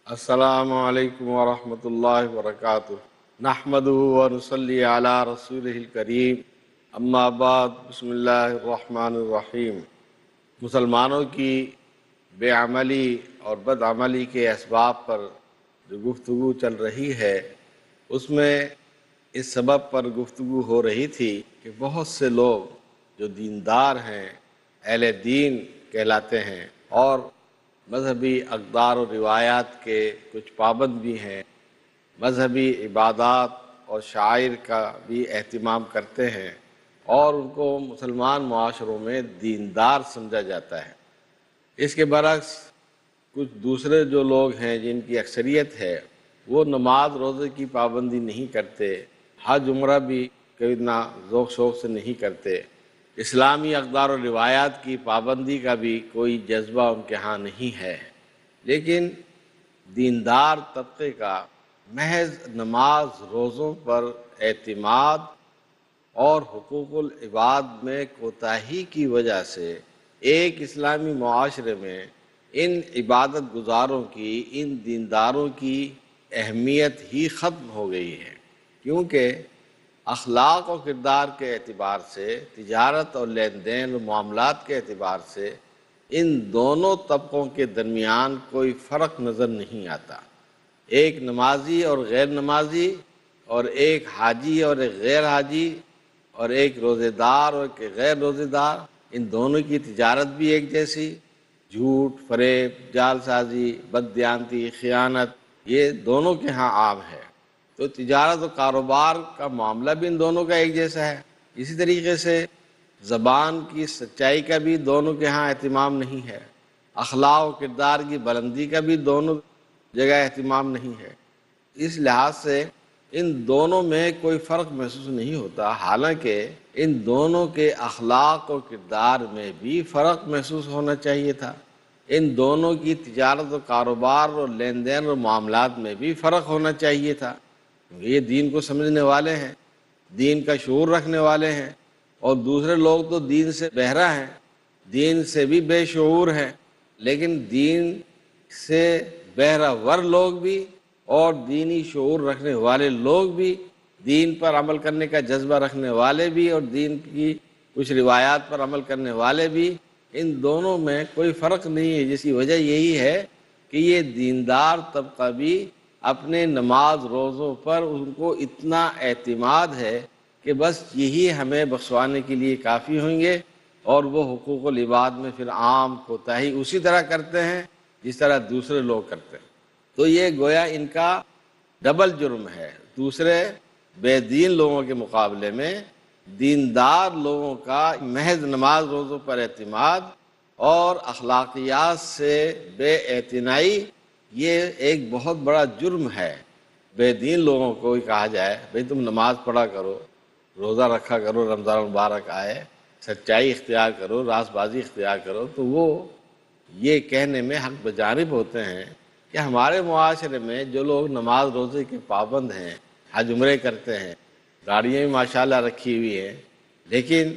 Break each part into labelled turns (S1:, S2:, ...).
S1: السلام علیکم ورحمۃ اللہ وبرکاتہ۔ نحمدہ ونصلی علی رسولہ الکریم، اما بعد، بسم اللہ الرحمن الرحیم۔ مسلمانوں کی بے عملی اور بد عملی کے اسباب پر جو گفتگو چل رہی ہے، اس میں اس سبب پر گفتگو ہو رہی تھی کہ بہت سے لوگ جو دیندار ہیں، اہل دین کہلاتے ہیں اور مذہبی اقدار و روایات کے کچھ پابند بھی ہیں، مذہبی عبادات اور شعائر کا بھی اہتمام کرتے ہیں اور ان کو مسلمان معاشروں میں دیندار سمجھا جاتا ہے۔ اس کے برعکس کچھ دوسرے جو لوگ ہیں جن کی اکثریت ہے، وہ نماز روزے کی پابندی نہیں کرتے، حج عمرہ بھی کبھی نہ ذوق شوق سے نہیں کرتے، اسلامی اقدار و روایات کی پابندی کا بھی کوئی جذبہ ان کے ہاں نہیں ہے، لیکن دیندار طبقے کا محض نماز روزوں پر اعتماد اور حقوق العباد میں کوتاہی کی وجہ سے ایک اسلامی معاشرے میں ان عبادت گزاروں کی، ان دینداروں کی اہمیت ہی ختم ہو گئی ہے، کیونکہ اخلاق و کردار کے اعتبار سے، تجارت اور لین دین و معاملات کے اعتبار سے ان دونوں طبقوں کے درمیان کوئی فرق نظر نہیں آتا۔ ایک نمازی اور غیر نمازی، اور ایک حاجی اور ایک غیر حاجی، اور ایک روزے دار اور ایک غیر روزے دار، ان دونوں کی تجارت بھی ایک جیسی، جھوٹ، فریب، جال سازی، بددیانتی، خیانت، یہ دونوں کے ہاں عام ہے۔ تو تجارت و کاروبار کا معاملہ بھی ان دونوں کا ایک جیسا ہے۔ اسی طریقے سے زبان کی سچائی کا بھی دونوں کے ہاں اہتمام نہیں ہے، اخلاق و کردار کی بلندی کا بھی دونوں جگہ اہتمام نہیں ہے۔ اس لحاظ سے ان دونوں میں کوئی فرق محسوس نہیں ہوتا، حالانکہ ان دونوں کے اخلاق و کردار میں بھی فرق محسوس ہونا چاہیے تھا، ان دونوں کی تجارت و کاروبار اور لین دین اور معاملات میں بھی فرق ہونا چاہیے تھا، کیونکہ یہ دین کو سمجھنے والے ہیں، دین کا شعور رکھنے والے ہیں، اور دوسرے لوگ تو دین سے بہرہ ہیں، دین سے بھی بے شعور ہیں، لیکن دین سے بہرہ ور لوگ بھی اور دینی شعور رکھنے والے لوگ بھی، دین پر عمل کرنے کا جذبہ رکھنے والے بھی اور دین کی کچھ روایات پر عمل کرنے والے بھی، ان دونوں میں کوئی فرق نہیں ہے، جس کی وجہ یہی ہے کہ یہ دیندار طبقہ بھی اپنے نماز روزوں پر ان کو اتنا اعتماد ہے کہ بس یہی ہمیں بخشوانے کے لیے کافی ہوں گے، اور وہ حقوق العباد میں پھر عام کوتاہی اسی طرح کرتے ہیں جس طرح دوسرے لوگ کرتے ہیں۔ تو یہ گویا ان کا ڈبل جرم ہے، دوسرے بے دین لوگوں کے مقابلے میں دیندار لوگوں کا محض نماز روزوں پر اعتماد اور اخلاقیات سے بے اعتنائی، یہ ایک بہت بڑا جرم ہے۔ بے دین لوگوں کو کہا جائے بھئی تم نماز پڑھا کرو، روزہ رکھا کرو، رمضان مبارک آئے، سچائی اختیار کرو، راست بازی اختیار کرو، تو وہ یہ کہنے میں حق بجانب ہوتے ہیں کہ ہمارے معاشرے میں جو لوگ نماز روزے کے پابند ہیں، حج عمرے کرتے ہیں، گاڑیاں بھی ماشاءاللہ رکھی ہوئی ہیں، لیکن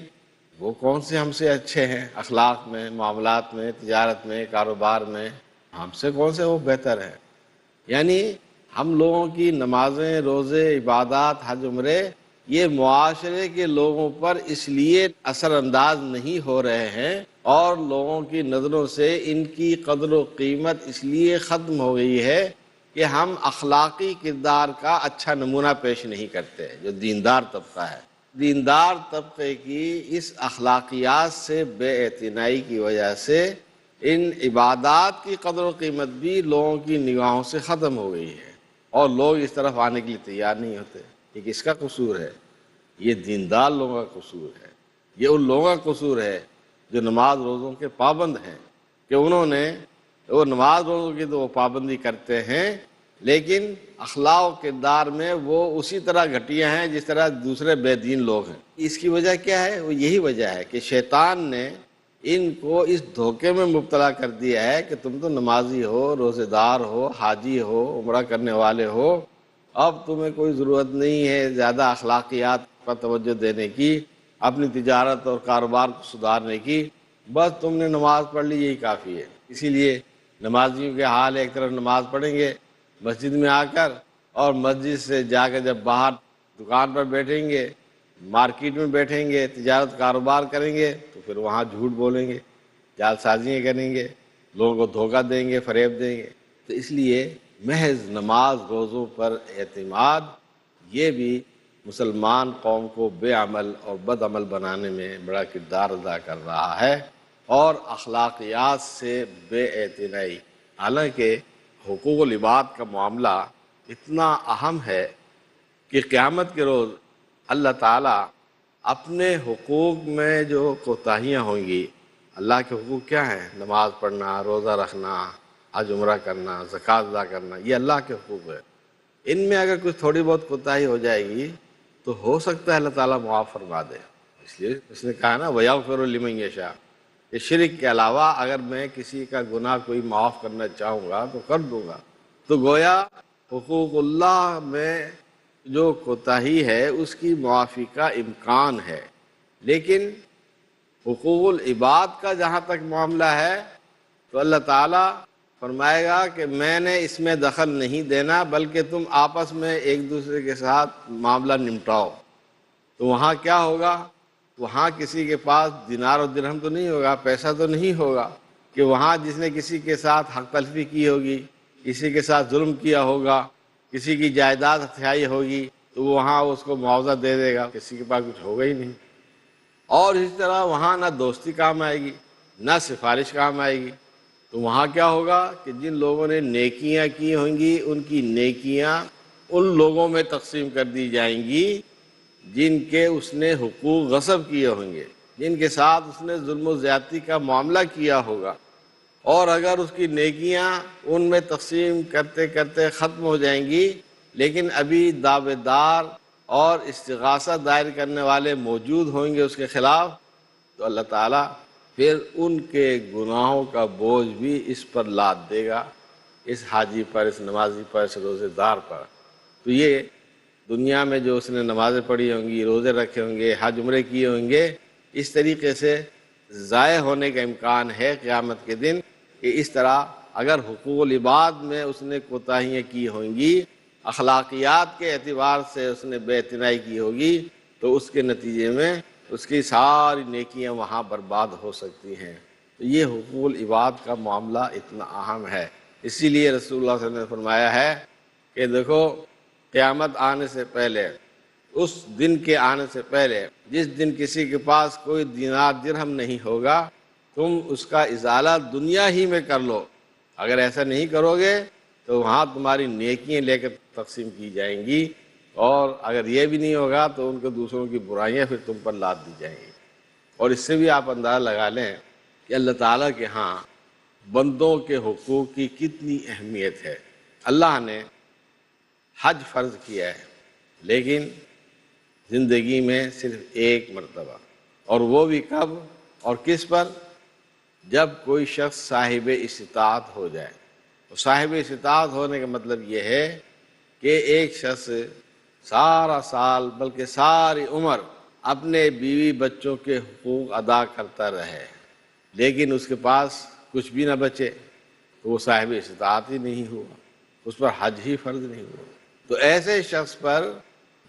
S1: وہ کون سے ہم سے اچھے ہیں اخلاق میں، معاملات میں، تجارت میں، کاروبار میں؟ ہم سے کون سے وہ بہتر ہیں؟ یعنی ہم لوگوں کی نمازیں، روزے، عبادات، حج عمرے، یہ معاشرے کے لوگوں پر اس لیے اثر انداز نہیں ہو رہے ہیں اور لوگوں کی نظروں سے ان کی قدر و قیمت اس لیے ختم ہو گئی ہے کہ ہم اخلاقی کردار کا اچھا نمونہ پیش نہیں کرتے، جو دیندار طبقہ ہے۔ دیندار طبقے کی اس اخلاقیات سے بے اعتنائی کی وجہ سے ان عبادات کی قدر و قیمت بھی لوگوں کی نگاہوں سے ختم ہو گئی ہے، اور لوگ اس طرف آنے کے لیے تیار نہیں ہوتے۔ یہ کس کا قصور ہے؟ یہ دیندار لوگوں کا قصور ہے، یہ ان لوگوں کا قصور ہے جو نماز روزوں کے پابند ہیں، کہ انہوں نے وہ نماز روزوں کی تو وہ پابندی کرتے ہیں، لیکن اخلاق و کردار میں وہ اسی طرح گھٹیا ہیں جس طرح دوسرے بے دین لوگ ہیں۔ اس کی وجہ کیا ہے؟ وہ یہی وجہ ہے کہ شیطان نے ان کو اس دھوکے میں مبتلا کر دیا ہے کہ تم تو نمازی ہو، روزے دار ہو، حاجی ہو، عمرہ کرنے والے ہو، اب تمہیں کوئی ضرورت نہیں ہے زیادہ اخلاقیات پر توجہ دینے کی، اپنی تجارت اور کاروبار کو سدھارنے کی، بس تم نے نماز پڑھ لی یہی کافی ہے۔ اسی لیے نمازیوں کے حال ایک طرف نماز پڑھیں گے مسجد میں آ کر، اور مسجد سے جا کر جب باہر دکان پر بیٹھیں گے، مارکیٹ میں بیٹھیں گے، تجارت کاروبار کریں گے، تو پھر وہاں جھوٹ بولیں گے، جال سازیاں کریں گے، لوگوں کو دھوکہ دیں گے، فریب دیں گے۔ تو اس لیے محض نماز روزوں پر اعتماد یہ بھی مسلمان قوم کو بے عمل اور بد عمل بنانے میں بڑا کردار ادا کر رہا ہے، اور اخلاقیات سے بے اعتنائی۔ حالانکہ حقوق العباد کا معاملہ اتنا اہم ہے کہ قیامت کے روز اللہ تعالیٰ اپنے حقوق میں جو کوتاہیاں ہوں گی، اللہ کے حقوق کیا ہیں؟ نماز پڑھنا، روزہ رکھنا، حج عمرہ کرنا، زکوٰۃ ادا کرنا، یہ اللہ کے حقوق ہے۔ ان میں اگر کچھ تھوڑی بہت کوتاہی ہو جائے گی تو ہو سکتا ہے اللہ تعالیٰ معاف فرما دے۔ اس لیے اس نے کہا نا وَيَغْفِرُ لِمَن يَشَاءُ، کہ شرک کے علاوہ اگر میں کسی کا گناہ کوئی معاف کرنا چاہوں گا تو کر دوں گا۔ تو گویا حقوق اللہ میں جو کوتاہی ہے اس کی معافی کا امکان ہے، لیکن حقوق العباد کا جہاں تک معاملہ ہے تو اللہ تعالیٰ فرمائے گا کہ میں نے اس میں دخل نہیں دینا، بلکہ تم آپس میں ایک دوسرے کے ساتھ معاملہ نمٹاؤ۔ تو وہاں کیا ہوگا؟ وہاں کسی کے پاس دینار و درہم تو نہیں ہوگا، پیسہ تو نہیں ہوگا، کہ وہاں جس نے کسی کے ساتھ حق تلفی کی ہوگی، کسی کے ساتھ ظلم کیا ہوگا، کسی کی جائیداد ہتھیائی ہوگی، تو وہاں اس کو معاوضہ دے دے گا، کسی کے پاس کچھ ہوگا ہی نہیں۔ اور اس طرح وہاں نہ دوستی کام آئے گی، نہ سفارش کام آئے گی۔ تو وہاں کیا ہوگا کہ جن لوگوں نے نیکیاں کی ہوں گی ان کی نیکیاں ان لوگوں میں تقسیم کر دی جائیں گی جن کے اس نے حقوق غصب کیے ہوں گے، جن کے ساتھ اس نے ظلم و زیادتی کا معاملہ کیا ہوگا۔ اور اگر اس کی نیکیاں ان میں تقسیم کرتے کرتے ختم ہو جائیں گی، لیکن ابھی دعوے دار اور استغاثہ دائر کرنے والے موجود ہوں گے اس کے خلاف، تو اللہ تعالیٰ پھر ان کے گناہوں کا بوجھ بھی اس پر لاد دے گا، اس حاجی پر، اس نمازی پر، اس روزے دار پر۔ تو یہ دنیا میں جو اس نے نمازیں پڑھی ہوں گی، روزے رکھے ہوں گے، حج عمرے کیے ہوں گے، اس طریقے سے ضائع ہونے کا امکان ہے قیامت کے دن، کہ اس طرح اگر حقوق العباد میں اس نے کوتاہیاں کی ہوں گی، اخلاقیات کے اعتبار سے اس نے بے اعتنائی کی ہوگی، تو اس کے نتیجے میں اس کی ساری نیکیاں وہاں برباد ہو سکتی ہیں۔ تو یہ حقوق العباد کا معاملہ اتنا اہم ہے۔ اسی لیے رسول اللہ صلی اللہ علیہ وسلم نے فرمایا ہے کہ دیکھو قیامت آنے سے پہلے، اس دن کے آنے سے پہلے جس دن کسی کے پاس کوئی دینار درہم نہیں ہوگا، تم اس کا ازالہ دنیا ہی میں کر لو۔ اگر ایسا نہیں کرو گے تو وہاں تمہاری نیکیاں لے کر تقسیم کی جائیں گی، اور اگر یہ بھی نہیں ہوگا تو ان کو دوسروں کی برائیاں پھر تم پر لاد دی جائیں گی۔ اور اس سے بھی آپ اندازہ لگا لیں کہ اللہ تعالیٰ کے ہاں بندوں کے حقوق کی کتنی اہمیت ہے۔ اللہ نے حج فرض کیا ہے، لیکن زندگی میں صرف ایک مرتبہ، اور وہ بھی کب اور کس پر؟ جب کوئی شخص صاحب استطاعت ہو جائے۔ اور صاحب استطاعت ہونے کا مطلب یہ ہے کہ ایک شخص سارا سال بلکہ ساری عمر اپنے بیوی بچوں کے حقوق ادا کرتا رہے، لیکن اس کے پاس کچھ بھی نہ بچے، تو وہ صاحب استطاعت ہی نہیں ہوا، اس پر حج ہی فرض نہیں ہوا۔ تو ایسے شخص پر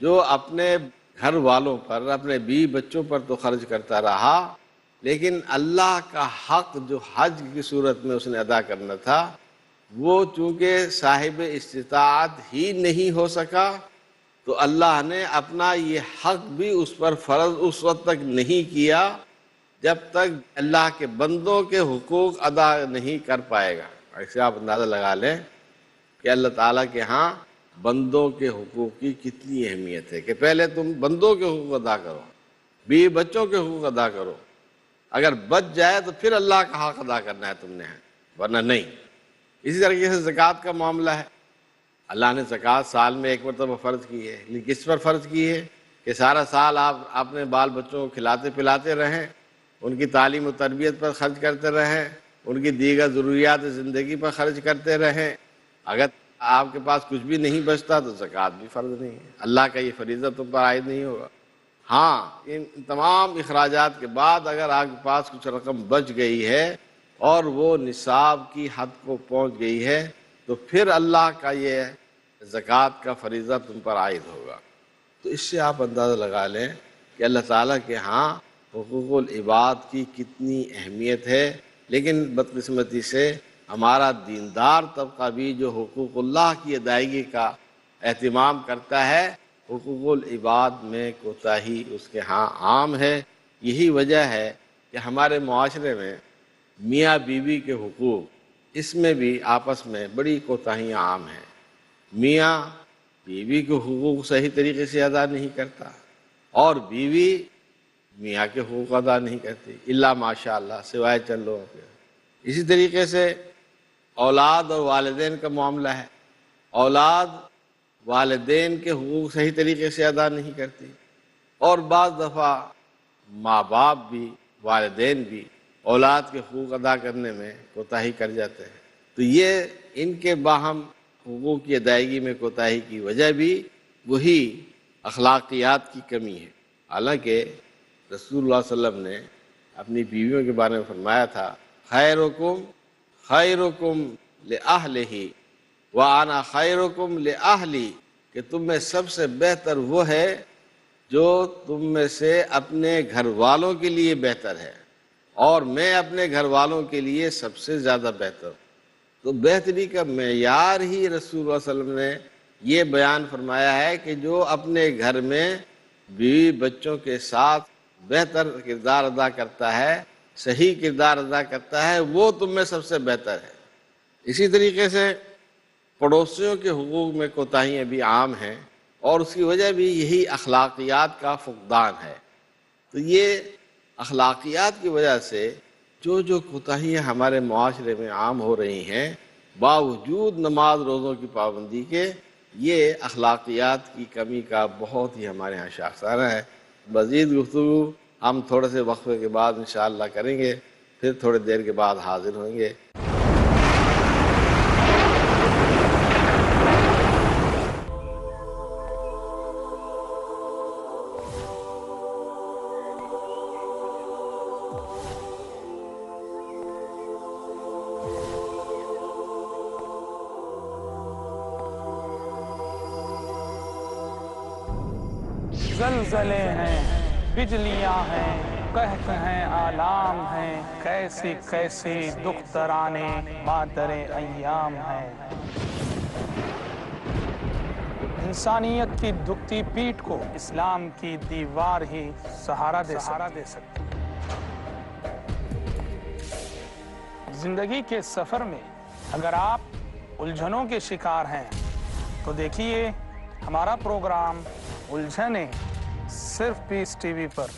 S1: جو اپنے گھر والوں پر، اپنے بیوی بچوں پر تو خرچ کرتا رہا، لیکن اللہ کا حق جو حج کی صورت میں اس نے ادا کرنا تھا، وہ چونکہ صاحب استطاعت ہی نہیں ہو سکا، تو اللہ نے اپنا یہ حق بھی اس پر فرض اس وقت تک نہیں کیا جب تک اللہ کے بندوں کے حقوق ادا نہیں کر پائے گا۔ ایسے آپ اندازہ لگا لیں کہ اللہ تعالیٰ کے ہاں بندوں کے حقوق کی کتنی اہمیت ہے، کہ پہلے تم بندوں کے حقوق ادا کرو، بیوی بچوں کے حقوق ادا کرو، اگر بچ جائے تو پھر اللہ کا حق ادا کرنا ہے تم نے، ورنہ نہیں۔ اسی طریقے سے زکوٰۃ کا معاملہ ہے۔ اللہ نے زکوٰۃ سال میں ایک مرتبہ فرض کی ہے، لیکن کس پر فرض کی ہے؟ کہ سارا سال آپ اپنے بال بچوں کو کھلاتے پلاتے رہیں، ان کی تعلیم و تربیت پر خرچ کرتے رہیں، ان کی دیگر ضروریات زندگی پر خرچ کرتے رہیں۔ اگر آپ کے پاس کچھ بھی نہیں بچتا تو زکوٰۃ بھی فرض نہیں ہے، اللہ کا یہ فریضہ تم پر عائد نہیں ہوگا۔ ہاں، ان تمام اخراجات کے بعد اگر آپ کے پاس کچھ رقم بچ گئی ہے اور وہ نصاب کی حد کو پہنچ گئی ہے تو پھر اللہ کا یہ زکوٰۃ کا فریضہ تم پر عائد ہوگا۔ تو اس سے آپ اندازہ لگا لیں کہ اللہ تعالیٰ کے ہاں حقوق العباد کی کتنی اہمیت ہے، لیکن بدقسمتی سے ہمارا دیندار طبقہ بھی جو حقوق اللہ کی ادائیگی کا اہتمام کرتا ہے، حقوق العباد میں کوتاہی اس کے ہاں عام ہے۔ یہی وجہ ہے کہ ہمارے معاشرے میں میاں بیوی کے حقوق، اس میں بھی آپس میں بڑی کوتاہیاں عام ہیں۔ میاں بیوی کے حقوق صحیح طریقے سے ادا نہیں کرتا اور بیوی میاں کے حقوق ادا نہیں کرتی، الا ماشاء اللہ، سوائے چند لوگوں کے۔ اسی طریقے سے اولاد اور والدین کا معاملہ ہے، اولاد والدین کے حقوق صحیح طریقے سے ادا نہیں کرتی، اور بعض دفعہ ماں باپ بھی، والدین بھی اولاد کے حقوق ادا کرنے میں کوتاہی کر جاتے ہیں۔ تو یہ ان کے باہم حقوق کی ادائیگی میں کوتاہی کی وجہ بھی وہی اخلاقیات کی کمی ہے۔ حالانکہ رسول اللہ صلی اللہ علیہ وسلم نے اپنی بیویوں کے بارے میں فرمایا تھا، خیرکم خیرکم لأہلہ وَأَنَا خَيْرُكُمْ لِأَهْلِي، کہ تم میں سب سے بہتر وہ ہے جو تم میں سے اپنے گھر والوں کے لیے بہتر ہے، اور میں اپنے گھر والوں کے لیے سب سے زیادہ بہتر ہوں۔ تو بہتری کا معیار ہی رسول اللہ صلی اللہ علیہ وسلم نے یہ بیان فرمایا ہے کہ جو اپنے گھر میں بیوی بچوں کے ساتھ بہتر کردار ادا کرتا ہے، صحیح کردار ادا کرتا ہے، وہ تم میں سب سے بہتر ہے۔ اسی طریقے سے پڑوسیوں کے حقوق میں کوتاہیاں بھی عام ہیں، اور اس کی وجہ بھی یہی اخلاقیات کا فقدان ہے۔ تو یہ اخلاقیات کی وجہ سے جو کوتاہیاں ہمارے معاشرے میں عام ہو رہی ہیں، باوجود نماز روزوں کی پابندی کے، یہ اخلاقیات کی کمی کا بہت ہی ہمارے ہاں شاخسانہ ہے۔ مزید گفتگو ہم تھوڑے سے وقفے کے بعد انشاءاللہ کریں گے، پھر تھوڑی دیر کے بعد حاضر ہوئیں گے۔
S2: زلزلے ہیں، بجلیاں ہیں، قحط ہیں، آلام ہیں، کیسی کیسی دکھ ترانے مادر ایام ہیں۔ انسانیت کی دکھتی پیٹھ کو اسلام کی دیوار ہی سہارا دے سکتی۔ زندگی کے سفر میں اگر آپ الجھنوں کے شکار ہیں تو دیکھیے ہمارا پروگرام الجھنیں، صرف پیس ٹی وی پر۔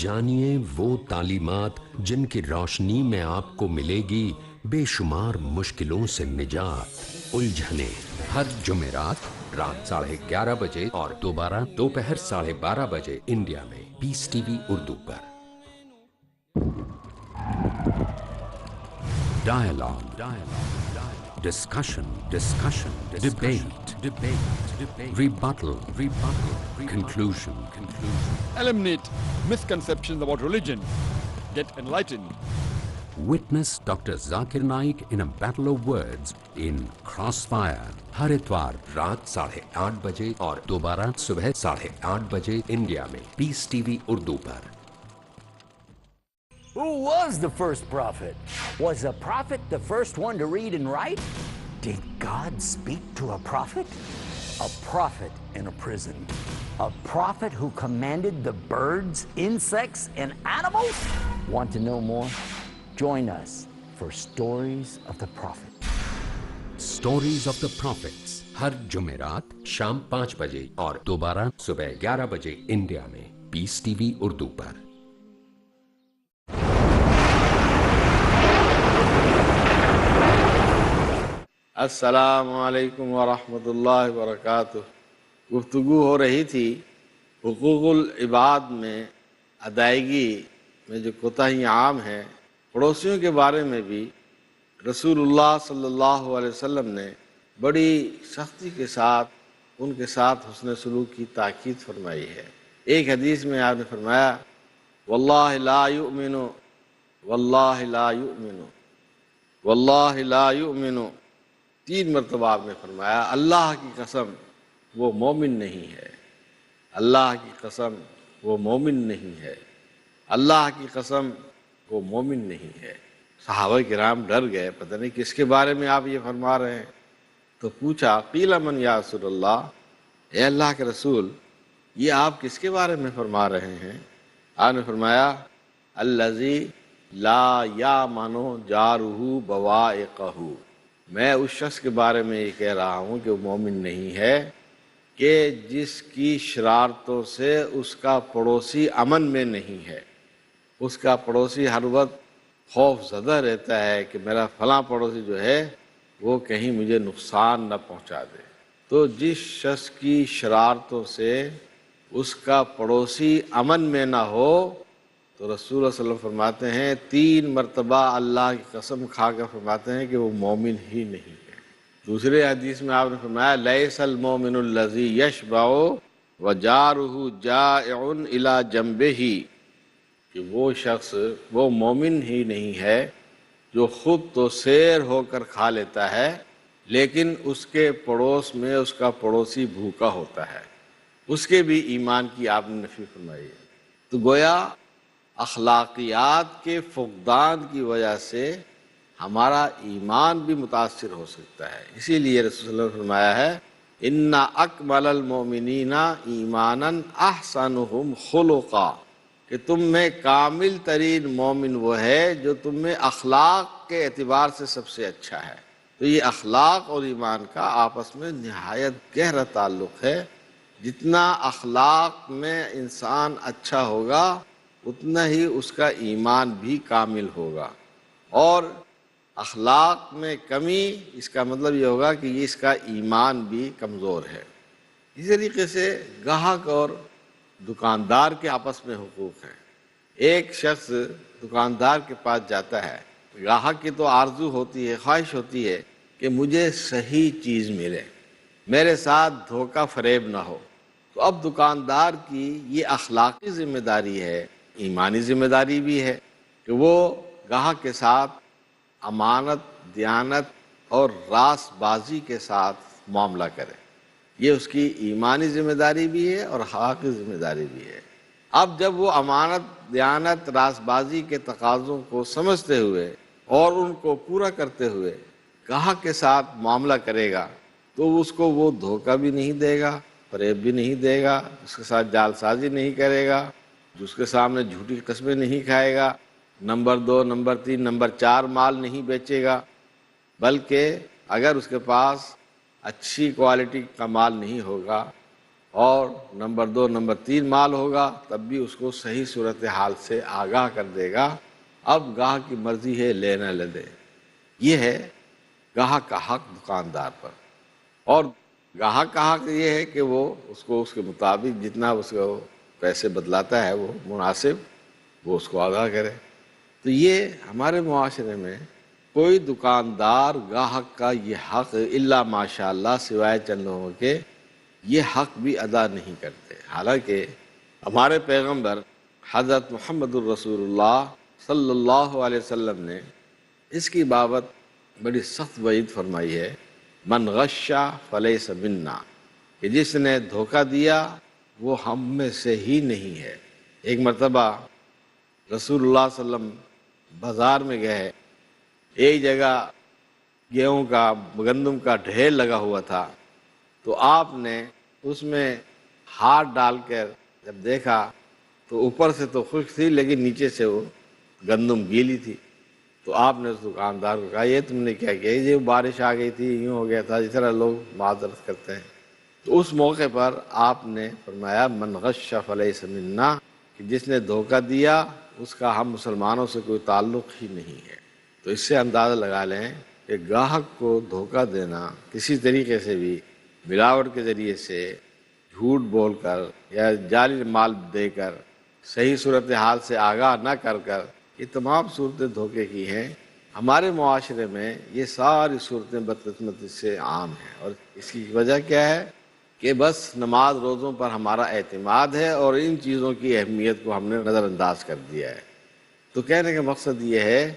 S3: جانیے وہ تعلیمات جن کی روشنی میں آپ کو ملے گی بے شمار مشکلوں سے نجات۔ الجھنے ہر جمعرات رات 11:30 بجے اور دوبارہ دوپہر 12:30 بجے انڈیا میں پیس ٹی وی اردو پر۔ Dialogue, discussion, debate, rebuttal, conclusion.
S4: Eliminate misconceptions about religion. Get enlightened.
S3: Witness Dr. Zakir Naik in a battle of words in Crossfire. ہر اتوار رات 8:30 بجے اور دوبارہ صبح 8:30 بجے انڈیا میں پیس ٹی وی اردو پر۔
S5: Who was the first prophet? Was a prophet the first one to read and write? Did God speak to a prophet? A prophet in a prison. A prophet who commanded the birds, insects, and animals? Want to know more? Join us for Stories of the Prophet.
S3: Stories of the Prophets ہر جمعرات شام 5 بجے اور دوبارہ صبح 11 بجے India میں Peace TV وی اردو پر۔
S1: السلام علیکم ورحمۃ اللہ وبرکاتہ۔ گفتگو ہو رہی تھی حقوق العباد میں ادائیگی میں جو کوتاہیاں عام ہیں، پڑوسیوں کے بارے میں بھی رسول اللہ صلی اللہ علیہ وسلم نے بڑی سختی کے ساتھ ان کے ساتھ حسن سلوک کی تاکید فرمائی ہے۔ ایک حدیث میں آپ نے فرمایا واللہ لا یؤمن واللہ لا یؤمن واللہ لا یؤمن، 3 مرتبہ آپ نے فرمایا اللہ کی قسم وہ مومن نہیں ہے، اللہ کی قسم وہ مومن نہیں ہے، اللہ کی قسم وہ مومن نہیں ہے۔ صحابہ کرام ڈر گئے، پتہ نہیں کس کے بارے میں آپ یہ فرما رہے ہیں۔ تو پوچھا قیل من یا رسول اللہ، اے اللہ کے رسول یہ آپ کس کے بارے میں فرما رہے ہیں؟ آپ نے فرمایا الذی لا یامن جارہ بوائقہ، میں اس شخص کے بارے میں یہ کہہ رہا ہوں کہ وہ مومن نہیں ہے کہ جس کی شرارتوں سے اس کا پڑوسی امن میں نہیں ہے۔ اس کا پڑوسی ہر وقت خوف زدہ رہتا ہے کہ میرا فلاں پڑوسی جو ہے وہ کہیں مجھے نقصان نہ پہنچا دے۔ تو جس شخص کی شرارتوں سے اس کا پڑوسی امن میں نہ ہو، تو رسول اللہ صلی اللہ علیہ وسلم فرماتے ہیں 3 مرتبہ اللہ کی قسم کھا کر فرماتے ہیں کہ وہ مومن ہی نہیں ہے۔ دوسرے حدیث میں آپ نے فرمایا لیس المومن الذی یشبع وجارہ جائع الی جنبہ، کہ وہ شخص وہ مومن ہی نہیں ہے جو خود تو سیر ہو کر کھا لیتا ہے لیکن اس کے پڑوس میں اس کا پڑوسی بھوکا ہوتا ہے، اس کے بھی ایمان کی آپ نے نفی فرمائی ہے۔ تو گویا اخلاقیات کے فقدان کی وجہ سے ہمارا ایمان بھی متاثر ہو سکتا ہے۔ اسی لیے رسول اللہ نے فرمایا ہے ان اکمل المؤمنین ایمانا احسنہم خلقا، کہ تم میں کامل ترین مومن وہ ہے جو تم میں اخلاق کے اعتبار سے سب سے اچھا ہے۔ تو یہ اخلاق اور ایمان کا آپس میں نہایت گہرا تعلق ہے۔ جتنا اخلاق میں انسان اچھا ہوگا اتنا ہی اس کا ایمان بھی کامل ہوگا، اور اخلاق میں کمی اس کا مطلب یہ ہوگا کہ اس کا ایمان بھی کمزور ہے۔ اسی طریقے سے گاہک اور دکاندار کے آپس میں حقوق ہیں۔ ایک شخص دکاندار کے پاس جاتا ہے، گاہک کی تو آرزو ہوتی ہے، خواہش ہوتی ہے کہ مجھے صحیح چیز ملے، میرے ساتھ دھوکہ فریب نہ ہو۔ تو اب دکاندار کی یہ اخلاقی ذمہ داری ہے، ایمانی ذمہ داری بھی ہے کہ وہ گاہک کے ساتھ امانت، دیانت اور راست بازی کے ساتھ معاملہ کرے۔ یہ اس کی ایمانی ذمہ داری بھی ہے اور اخلاقی ذمہ داری بھی ہے۔ اب جب وہ امانت، دیانت، راست بازی کے تقاضوں کو سمجھتے ہوئے اور ان کو پورا کرتے ہوئے گاہک کے ساتھ معاملہ کرے گا تو اس کو وہ دھوکہ بھی نہیں دے گا، فریب بھی نہیں دے گا، اس کے ساتھ جال سازی نہیں کرے گا، اس کے سامنے جھوٹی قسمیں نہیں کھائے گا، نمبر 2، نمبر 3، نمبر 4 مال نہیں بیچے گا، بلکہ اگر اس کے پاس اچھی کوالٹی کا مال نہیں ہوگا اور نمبر 2، نمبر 3 مال ہوگا تب بھی اس کو صحیح صورتحال سے آگاہ کر دے گا۔ اب گاہک کی مرضی ہے لے نہ لے دے۔ یہ ہے گاہک کا حق دکاندار پر، اور گاہک کا حق یہ ہے کہ وہ اس کو اس کے مطابق جتنا اس کو پیسے بدلاتا ہے وہ مناسب وہ اس کو آگاہ کرے۔ تو یہ ہمارے معاشرے میں کوئی دکاندار گاہک کا یہ حق الا ماشاء اللہ سوائے چند لوگوں کے یہ حق بھی ادا نہیں کرتے۔ حالانکہ ہمارے پیغمبر حضرت محمد الرسول اللہ صلی اللہ علیہ وسلم نے اس کی بابت بڑی سخت وعید فرمائی ہے، من غش فلیس منا، کہ جس نے دھوکہ دیا وہ ہم میں سے ہی نہیں ہے۔ ایک مرتبہ رسول اللہ صلی اللہ علیہ وسلم بازار میں گئے، ایک جگہ گیہوں کا، گندم کا ڈھیر لگا ہوا تھا، تو آپ نے اس میں ہاتھ ڈال کر جب دیکھا تو اوپر سے تو خشک تھی لیکن نیچے سے وہ گندم گیلی تھی۔ تو آپ نے اس دکاندار کو کہا یہ تم نے کیا کیا؟ یہ بارش آ گئی تھی، یوں ہو گیا تھا، جس طرح لوگ معذرت کرتے ہیں۔ تو اس موقع پر آپ نے فرمایا من غش فلیس منا، کہ جس نے دھوکہ دیا اس کا ہم مسلمانوں سے کوئی تعلق ہی نہیں ہے۔ تو اس سے اندازہ لگا لیں کہ گاہک کو دھوکہ دینا کسی طریقے سے بھی، ملاوٹ کے ذریعے سے، جھوٹ بول کر یا جعلی مال دے کر، صحیح صورتحال سے آگاہ نہ کر کر، یہ تمام صورتیں دھوکے کی ہیں۔ ہمارے معاشرے میں یہ ساری صورتیں بدقسمتی سے عام ہیں، اور اس کی وجہ کیا ہے کہ بس نماز روزوں پر ہمارا اعتماد ہے اور ان چیزوں کی اہمیت کو ہم نے نظر انداز کر دیا ہے۔ تو کہنے کا مقصد یہ ہے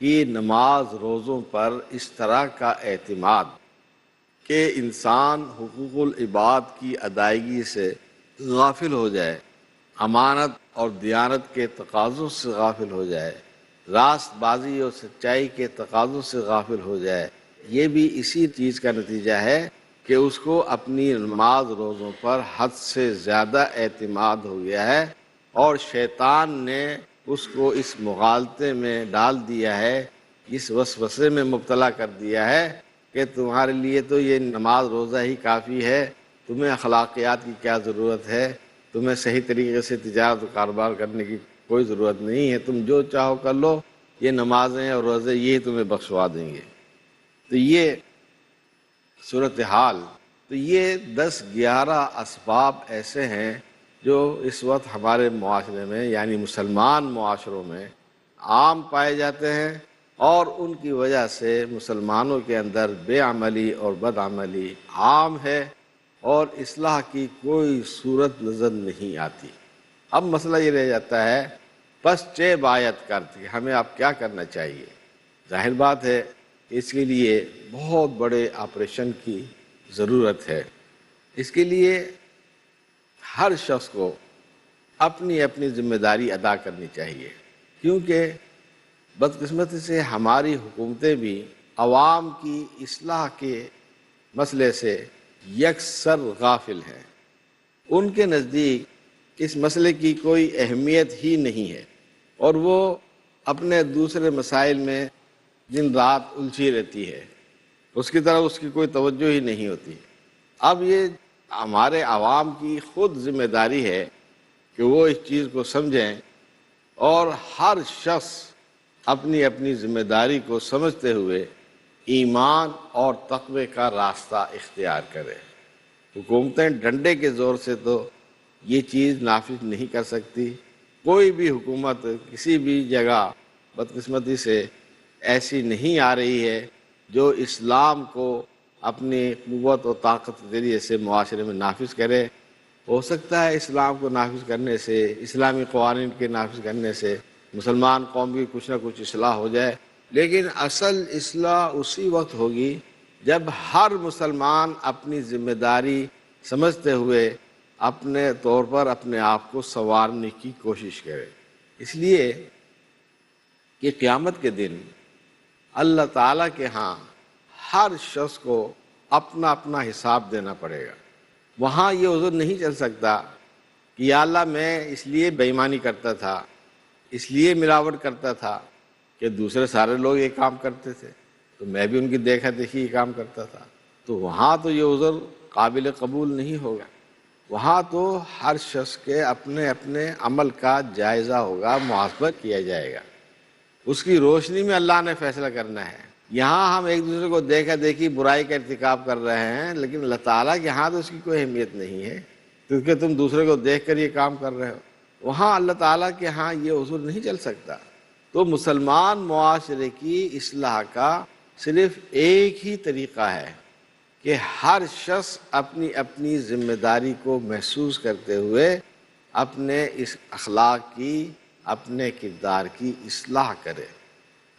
S1: کہ نماز روزوں پر اس طرح کا اعتماد کہ انسان حقوق العباد کی ادائیگی سے غافل ہو جائے، امانت اور دیانت کے تقاضوں سے غافل ہو جائے، راست بازی اور سچائی کے تقاضوں سے غافل ہو جائے، یہ بھی اسی چیز کا نتیجہ ہے کہ اس کو اپنی نماز روزوں پر حد سے زیادہ اعتماد ہو گیا ہے اور شیطان نے اس کو اس مغالطے میں ڈال دیا ہے، اس وسوسے میں مبتلا کر دیا ہے کہ تمہارے لیے تو یہ نماز روزہ ہی کافی ہے، تمہیں اخلاقیات کی کیا ضرورت ہے، تمہیں صحیح طریقے سے تجارت و کاروبار کرنے کی کوئی ضرورت نہیں ہے، تم جو چاہو کر لو، یہ نمازیں اور روزے یہ تمہیں بخشوا دیں گے۔ تو یہ صورتحال، تو یہ 10-11 اسباب ایسے ہیں جو اس وقت ہمارے معاشرے میں یعنی مسلمان معاشروں میں عام پائے جاتے ہیں، اور ان کی وجہ سے مسلمانوں کے اندر بے عملی اور بد عملی عام ہے اور اصلاح کی کوئی صورت نظر نہیں آتی۔ اب مسئلہ یہ رہ جاتا ہے بس چے باید کرتی، ہمیں اب کیا کرنا چاہیے؟ ظاہر بات ہے اس کے لیے بہت بڑے آپریشن کی ضرورت ہے۔ اس کے لیے ہر شخص کو اپنی اپنی ذمہ داری ادا کرنی چاہیے، کیونکہ بدقسمتی سے ہماری حکومتیں بھی عوام کی اصلاح کے مسئلے سے یکسر غافل ہیں۔ ان کے نزدیک اس مسئلے کی کوئی اہمیت ہی نہیں ہے اور وہ اپنے دوسرے مسائل میں دن رات الجھی رہتی ہے، اس کی طرف اس کی کوئی توجہ ہی نہیں ہوتی۔ اب یہ ہمارے عوام کی خود ذمہ داری ہے کہ وہ اس چیز کو سمجھیں اور ہر شخص اپنی اپنی ذمہ داری کو سمجھتے ہوئے ایمان اور تقوی کا راستہ اختیار کرے۔ حکومتیں ڈنڈے کے زور سے تو یہ چیز نافذ نہیں کر سکتی، کوئی بھی حکومت کسی بھی جگہ بدقسمتی سے ایسی نہیں آ رہی ہے جو اسلام کو اپنی قوت و طاقت کے ذریعے سے معاشرے میں نافذ کرے۔ ہو سکتا ہے اسلام کو نافذ کرنے سے، اسلامی قوانین کے نافذ کرنے سے مسلمان قوم کی کچھ نہ کچھ اصلاح ہو جائے، لیکن اصل اصلاح اسی وقت ہوگی جب ہر مسلمان اپنی ذمہ داری سمجھتے ہوئے اپنے طور پر اپنے آپ کو سنوارنے کی کوشش کرے۔ اس لیے کہ قیامت کے دن اللہ تعالیٰ کے ہاں ہر شخص کو اپنا اپنا حساب دینا پڑے گا۔ وہاں یہ عذر نہیں چل سکتا کہ یا اللہ میں اس لیے بے ایمانی کرتا تھا، اس لیے ملاوٹ کرتا تھا کہ دوسرے سارے لوگ یہ کام کرتے تھے تو میں بھی ان کی دیکھا دیکھی یہ کام کرتا تھا، تو وہاں تو یہ عذر قابل قبول نہیں ہوگا۔ وہاں تو ہر شخص کے اپنے اپنے عمل کا جائزہ ہوگا، محاسبہ کیا جائے گا، اس کی روشنی میں اللہ نے فیصلہ کرنا ہے۔ یہاں ہم ایک دوسرے کو دیکھا دیکھی برائی کا ارتکاب کر رہے ہیں، لیکن اللہ تعالیٰ کے ہاں تو اس کی کوئی اہمیت نہیں ہے کیونکہ تم دوسرے کو دیکھ کر یہ کام کر رہے ہو۔ وہاں اللہ تعالیٰ کے ہاں یہ اصول نہیں چل سکتا۔ تو مسلمان معاشرے کی اصلاح کا صرف ایک ہی طریقہ ہے کہ ہر شخص اپنی اپنی ذمہ داری کو محسوس کرتے ہوئے اپنے اس اخلاق کی، اپنے کردار کی اصلاح کرے،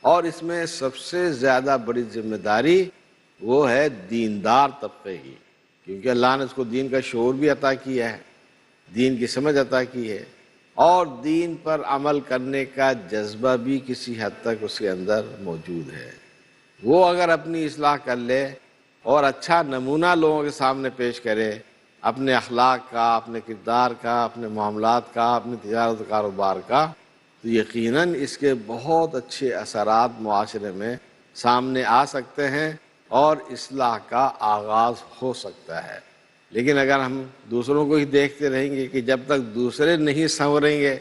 S1: اور اس میں سب سے زیادہ بڑی ذمہ داری وہ ہے دیندار طبقے کی، کیونکہ اللہ نے اس کو دین کا شعور بھی عطا کیا ہے، دین کی سمجھ عطا کی ہے، اور دین پر عمل کرنے کا جذبہ بھی کسی حد تک اس کے اندر موجود ہے۔ وہ اگر اپنی اصلاح کر لے اور اچھا نمونہ لوگوں کے سامنے پیش کرے اپنے اخلاق کا، اپنے کردار کا، اپنے معاملات کا، اپنی تجارت و کاروبار کا، تو یقیناً اس کے بہت اچھے اثرات معاشرے میں سامنے آ سکتے ہیں اور اصلاح کا آغاز ہو سکتا ہے۔ لیکن اگر ہم دوسروں کو ہی دیکھتے رہیں گے کہ جب تک دوسرے نہیں سنوریں گے،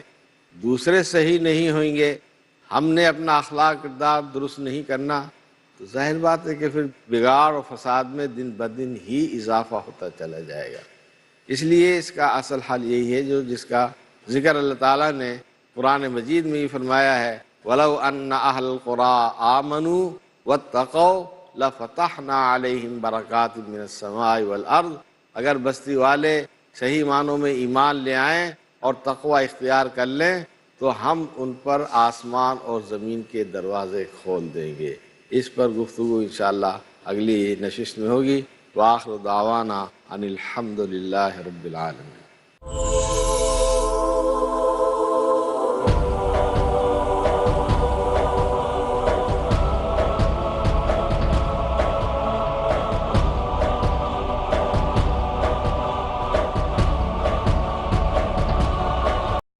S1: دوسرے صحیح نہیں ہوئیں گے، ہم نے اپنا اخلاق کردار درست نہیں کرنا، تو ظاہر بات ہے کہ پھر بگاڑ اور فساد میں دن بدن ہی اضافہ ہوتا چلا جائے گا۔ اس لیے اس کا اصل حل یہی ہے جس کا ذکر اللہ تعالیٰ نے قرآن مجید میں ہی فرمایا ہے، وَلَوْ أَنَّ أَهْلَ الْقُرَىٰ آمَنُوا وَاتَّقَوْا لَفَتَحْنَا عَلَيْهِمْ بَرَكَاتٍ مِّنَ السَّمَاءِ وَالْأَرْضِ اگر بستی والے صحیح معنوں میں ایمان لے آئیں اور تقوی اختیار کر لیں تو ہم ان پر آسمان اور زمین کے دروازے کھول دیں گے۔ اس پر گفتگو انشاءاللہ اگلی نشست میں ہوگی۔ وآخر دعوانا ان الحمد للہ رب العالمین۔